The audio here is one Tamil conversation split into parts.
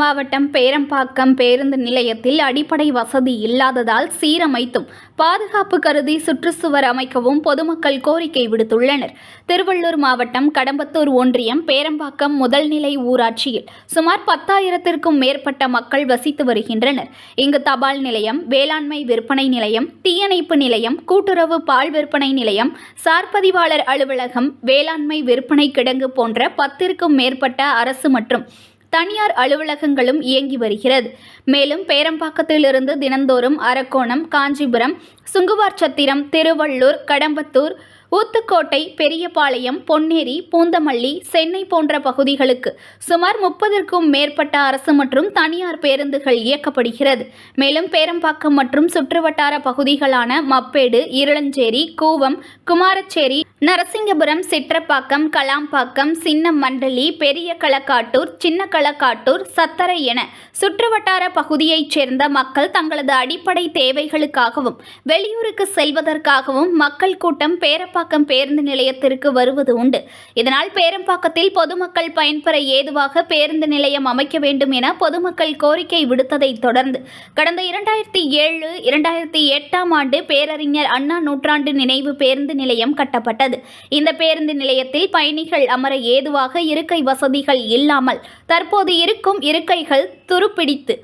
மாவட்டம் பேரம்பாக்கம் பேருந்து நிலையத்தில் அடிப்படை வசதி இல்லாததால் சீரமைத்தும் பாதுகாப்பு கருதி சுற்றுச்சுவர் அமைக்கவும் பொதுமக்கள் கோரிக்கை விடுத்துள்ளனர். திருவள்ளூர் மாவட்டம் கடம்பத்தூர் ஒன்றியம் பேரம்பாக்கம் முதல்நிலை ஊராட்சியில் சுமார் 10,000க்கும் மேற்பட்ட மக்கள் வசித்து வருகின்றனர். இங்கு தபால் நிலையம், வேளாண்மை விற்பனை நிலையம், தீயணைப்பு நிலையம், கூட்டுறவு பால் விற்பனை நிலையம், சார்பதிவாளர் அலுவலகம், வேளாண்மை விற்பனை கிடங்கு போன்ற 10க்கும் மேற்பட்ட அரசு மற்றும் தனியார் அலுவலகங்களும் இயங்கி வருகிறது. மேலும் பேரம்பாக்கத்திலிருந்து தினந்தோறும் அரக்கோணம், காஞ்சிபுரம், சுங்குவார்சத்திரம், திருவள்ளூர், கடம்பத்தூர், ஊத்துக்கோட்டை, பெரியபாளையம், பொன்னேரி, பூந்தமல்லி, சென்னை போன்ற பகுதிகளுக்கு சுமார் 30க்கும் மேற்பட்ட அரசு மற்றும் தனியார் பேருந்துகள் இயக்கப்படுகிறது. மேலும் பேரம்பாக்கம் மற்றும் சுற்றுவட்டார பகுதிகளான மப்பேடு, இருளஞ்சேரி, கூவம், குமாரச்சேரி, நரசிங்கபுரம், சிற்றப்பாக்கம், கலாம்பாக்கம், சின்ன மண்டலி, பெரிய களக்காட்டூர், சின்ன களக்காட்டூர், சத்தரை என சுற்றுவட்டார பகுதியைச் சேர்ந்த மக்கள் தங்களது அடிப்படை தேவைகளுக்காகவும் வெளியூருக்கு செல்வதற்காகவும் மக்கள் கூட்டம் பேரம்பாக்கம் பேருந்து நிலையத்திற்கு வருவது உண்டு. இதனால் பேரம்பாக்கத்தில் பொதுமக்கள் பயன்பெற ஏதுவாக பேருந்து நிலையம் அமைக்க வேண்டும் என பொதுமக்கள் கோரிக்கை விடுத்ததை தொடர்ந்து கடந்த 2007, 2008ஆம் ஆண்டு பேரறிஞர் அண்ணா நூற்றாண்டு நினைவு பேருந்து நிலையம் கட்டப்பட்டது. இந்த பேருந்து நிலையத்தில் பயணிகள் அமர ஏதுவாக இருக்கை வசதிகள் இல்லாமல் தற்போது இருக்கும் இருக்கைகள் துருப்பிடித்து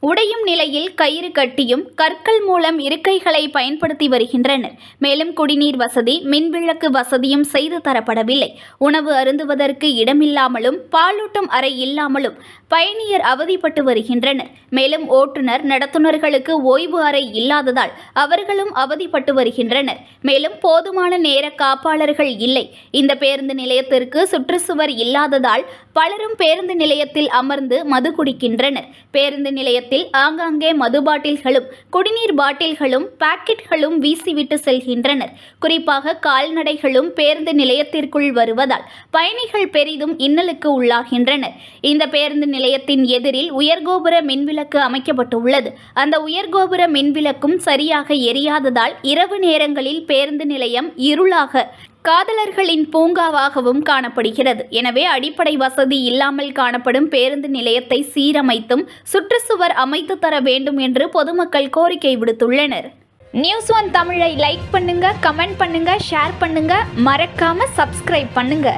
உடையும் நிலையில் கயிறு கட்டியும் கற்கள் மூலம் இருக்கைகளை பயன்படுத்தி வருகின்றனர். மேலும் குடிநீர் வசதி, மின்விளக்கு வசதியும் செய்து தரப்படவில்லை. உணவு அருந்துவதற்கு இடமில்லாமலும் பாலூட்டும் அறை இல்லாமலும் பயணியர் அவதிப்பட்டு வருகின்றனர். மேலும் ஓட்டுநர், நடத்துனர்களுக்கு ஓய்வு அறை இல்லாததால் அவர்களும் அவதிப்பட்டு வருகின்றனர். மேலும் போதுமான நேர காப்பாளர்கள் இல்லை. இந்த பேருந்து நிலையத்திற்கு சுற்றுச்சுவர் இல்லாததால் பலரும் பேருந்து நிலையத்தில் அமர்ந்து மது குடிக்கின்றனர். பேருந்து நிலையத்தில் ஆங்காங்கே மது பாட்டில்களும் குடிநீர் பாட்டில்களும் பாக்கெட்களும் வீசிவிட்டு செல்கின்றனர். குறிப்பாக கால்நடைகளும் பேருந்து நிலையத்திற்குள் வருவதால் பயணிகள் பெரிதும் இன்னலுக்கு உள்ளாகின்றனர். இந்த பேருந்து நிலையத்தின் எதிரில் உயர்கோபுர மின்விளக்கு அமைக்கப்பட்டுள்ளது. அந்த உயர்கோபுர மின்விளக்கும் சரியாக எரியாததால் இரவு நேரங்களில் பேருந்து நிலையம் இருளாக காதலர்களின் பூங்காவாகவும் காணப்படுகிறது. எனவே அடிப்படை வசதி இல்லாமல் காணப்படும் பேருந்து நிலையத்தை சீரமைத்தும் சுற்றுச்சுவர் அமைத்து தர வேண்டும் என்று பொதுமக்கள் கோரிக்கை விடுத்துள்ளனர். News1 தமிழை லைக் பண்ணுங்க, கமெண்ட் பண்ணுங்க, ஷேர் பண்ணுங்க, மறக்காம சப்ஸ்கிரைப் பண்ணுங்க.